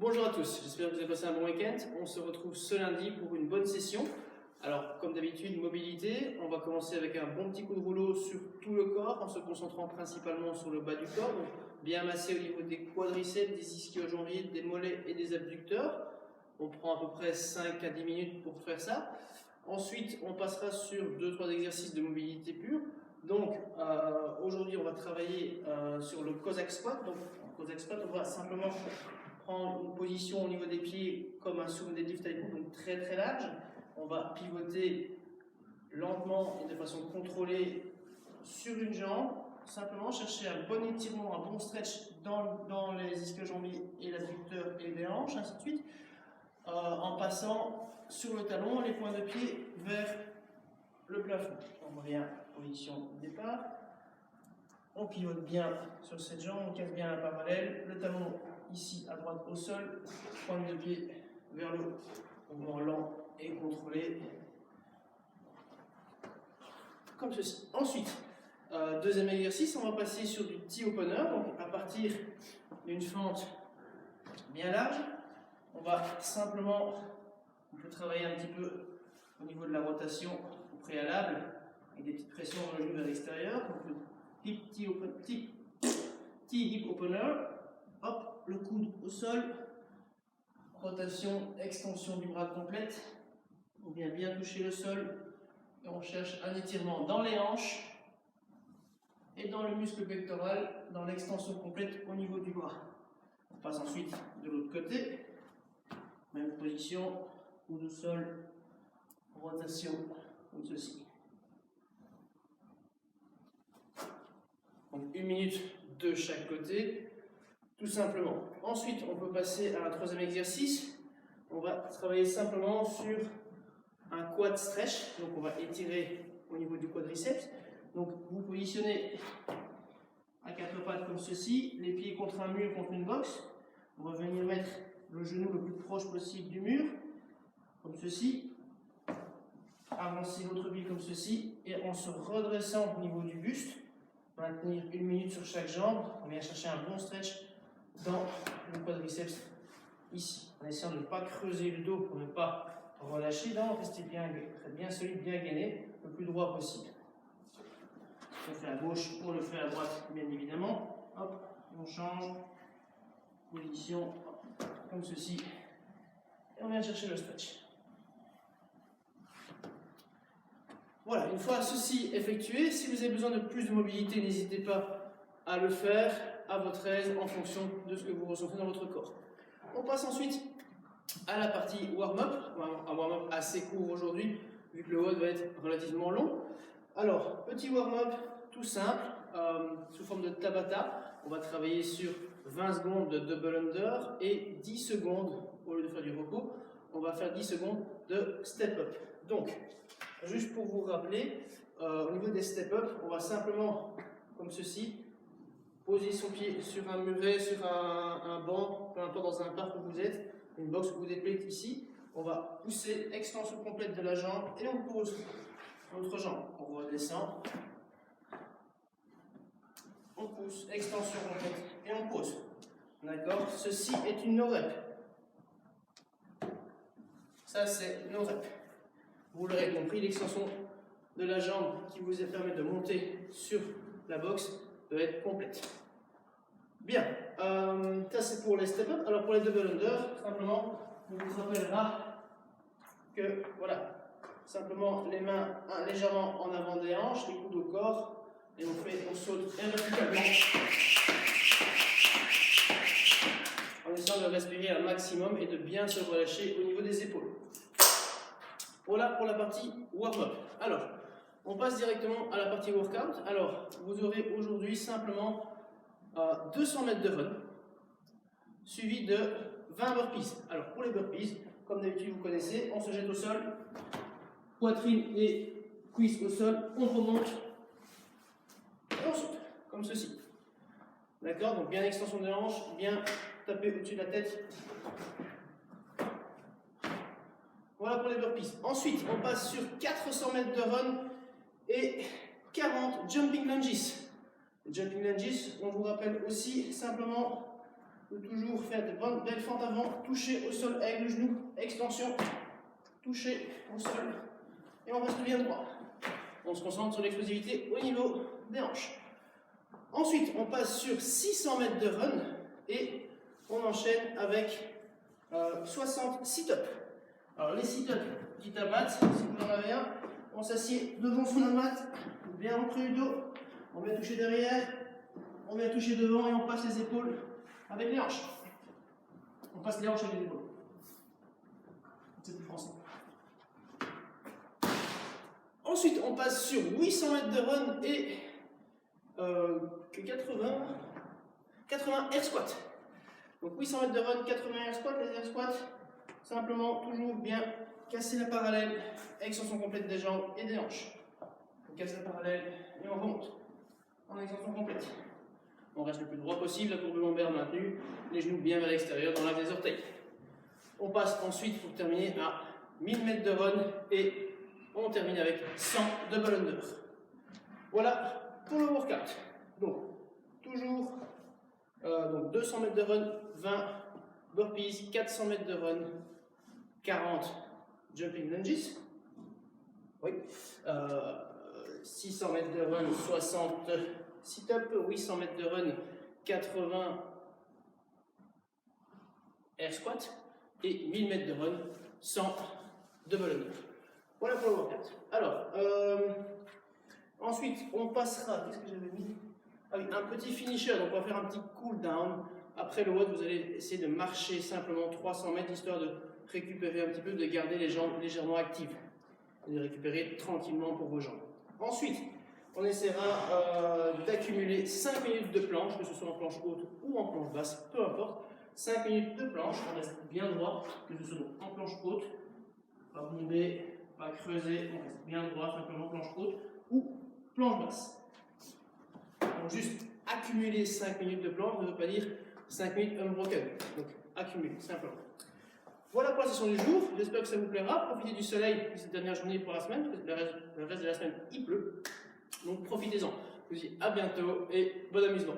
Bonjour à tous, j'espère que vous avez passé un bon week-end. On se retrouve ce lundi pour une bonne session. Alors, comme d'habitude, mobilité. On va commencer avec un bon petit coup de rouleau sur tout le corps en se concentrant principalement sur le bas du corps. Donc, bien massé au niveau des quadriceps, des ischio-jambiers, des mollets et des abducteurs. On prend à peu près 5 à 10 minutes pour faire ça. Ensuite, on passera sur 2-3 exercices de mobilité pure. Donc, aujourd'hui, on va travailler sur le Cossack squat. Donc, en Cossack squat, on va simplement prendre une position au niveau des pieds comme un soum deadlift type, donc très très large. On va pivoter lentement et de façon contrôlée sur une jambe. Simplement chercher un bon étirement, un bon stretch dans les ischio-jambiers et l'abducteur et les hanches, ainsi de suite. En passant sur le talon, les points de pied vers le plafond. On revient position de départ. On pivote bien sur cette jambe, on casse bien la parallèle. Le talon ici à droite au sol, pointe de pied vers le haut. Mouvement lent et contrôlé. Comme ceci. Ensuite, deuxième exercice, on va passer sur du T-opener. Donc à partir d'une fente bien large, on va simplement, on peut travailler un petit peu au niveau de la rotation au préalable, avec des petites pressions dans le genou vers l'extérieur. Donc le T-hip opener, hop, le coude au sol, rotation, extension du bras complète. On vient bien toucher le sol et on cherche un étirement dans les hanches et dans le muscle pectoral, dans l'extension complète au niveau du bras. On passe ensuite de l'autre côté, même position, coude au sol, rotation comme ceci. Donc 1 minute de chaque côté, tout simplement. Ensuite, on peut passer à un troisième exercice. On va travailler simplement sur un quad stretch. Donc on va étirer au niveau du quadriceps. Donc vous positionnez à quatre pattes comme ceci, les pieds contre un mur, contre une box. On va venir mettre le genou le plus proche possible du mur, comme ceci. Avancer l'autre pied comme ceci et en se redressant au niveau du buste. Maintenir 1 minute sur chaque jambe. On vient chercher un bon stretch dans le quadriceps ici, en essayant de ne pas creuser le dos pour ne pas relâcher, donc rester bien solide, bien gainé, le plus droit possible. On fait à gauche, on le fait à droite, bien évidemment. Hop, on change position comme ceci et on vient chercher le stretch. Voilà, une fois ceci effectué, si vous avez besoin de plus de mobilité, n'hésitez pas à le faire à votre aise en fonction de ce que vous ressentez dans votre corps. On passe ensuite à la partie warm-up, un warm-up assez court aujourd'hui, vu que le WOD va être relativement long. Alors, petit warm-up tout simple, sous forme de Tabata. On va travailler sur 20 secondes de double under et 10 secondes, au lieu de faire du repos, on va faire 10 secondes de step-up. Donc, juste pour vous rappeler, au niveau des step-up, on va simplement, comme ceci, poser son pied sur un muret, sur un banc, peu importe dans un parc où vous êtes, une box ou des plates ici. On va pousser, extension complète de la jambe et on pose l'autre jambe. On redescend, on pousse, extension complète et on pose. D'accord? Ceci est une no rep. Ça c'est no rep. Vous l'aurez compris, l'extension de la jambe qui vous permet de monter sur la box doit être complète. Bien, ça c'est pour les step-up. Alors pour les double under, simplement, on vous rappellera que voilà, simplement les mains légèrement en avant des hanches, les coudes au corps, et on saute verticalement en essayant de respirer un maximum et de bien se relâcher au niveau des épaules. Voilà pour la partie warm-up. Alors, on passe directement à la partie workout. Alors, vous aurez aujourd'hui simplement 200 mètres de run, suivi de 20 burpees. Alors, pour les burpees, comme d'habitude vous connaissez, on se jette au sol, poitrine et cuisse au sol, on remonte et on saute, comme ceci. D'accord? Donc, bien extension des hanches, bien taper au-dessus de la tête. Voilà pour les burpees. Ensuite, on passe sur 400 mètres de run et 40 jumping lunges. Les jumping lunges, on vous rappelle aussi simplement de toujours faire des bonnes belles fentes avant, toucher au sol avec le genou, extension, toucher au sol, et on reste bien droit. On se concentre sur l'explosivité au niveau des hanches. Ensuite, on passe sur 600 mètres de run et on enchaîne avec 60 sit-ups. Alors les sit-ups, petit mat, si vous en avez un, on s'assied devant son mat, bien ancré du dos, on vient toucher derrière, on vient toucher devant et on passe les épaules avec les hanches. On passe les hanches avec les épaules. C'est plus français. Ensuite, on passe sur 800 mètres de run et 80 air squat. Donc 800 mètres de run, 80 air squat. Les air squats, simplement toujours bien casser la parallèle, extension complète des jambes et des hanches. On casse la parallèle et on remonte en extension complète. On reste le plus droit possible, la courbe lombaire maintenue, les genoux bien vers l'extérieur dans l'axe des orteils. On passe ensuite pour terminer à 1000 mètres de run et on termine avec 100 double under. Voilà pour le workout. Donc, toujours donc 200 mètres de run, 20 burpees, 400 mètres de run, 40 jumping lunges. Oui. 600 mètres de run, 60 sit-up, 800 mètres de run, 80 air squat et 1000 mètres de run, 100 double under. Voilà pour le workout. Alors, ensuite, on passera, qu'est-ce que j'avais mis? Ah oui, un petit finisher, donc on va faire un petit cool down. Après le WOD, vous allez essayer de marcher simplement 300 mètres, histoire de récupérer un petit peu, de garder les jambes légèrement actives. Et de récupérer tranquillement pour vos jambes. Ensuite, on essaiera d'accumuler 5 minutes de planche, que ce soit en planche haute ou en planche basse, peu importe. 5 minutes de planche, on reste bien droit, que ce soit en planche haute, pas bomber, pas creuser, on reste bien droit, simplement planche haute ou planche basse. Donc juste accumuler 5 minutes de planche ne veut pas dire 5 minutes unbroken. Donc accumuler, simplement. Voilà pour la session du jour, j'espère que ça vous plaira. Profitez du soleil cette dernière journée pour la semaine, parce que le reste de la semaine il pleut. Donc profitez-en. Je vous dis à bientôt et bon amusement.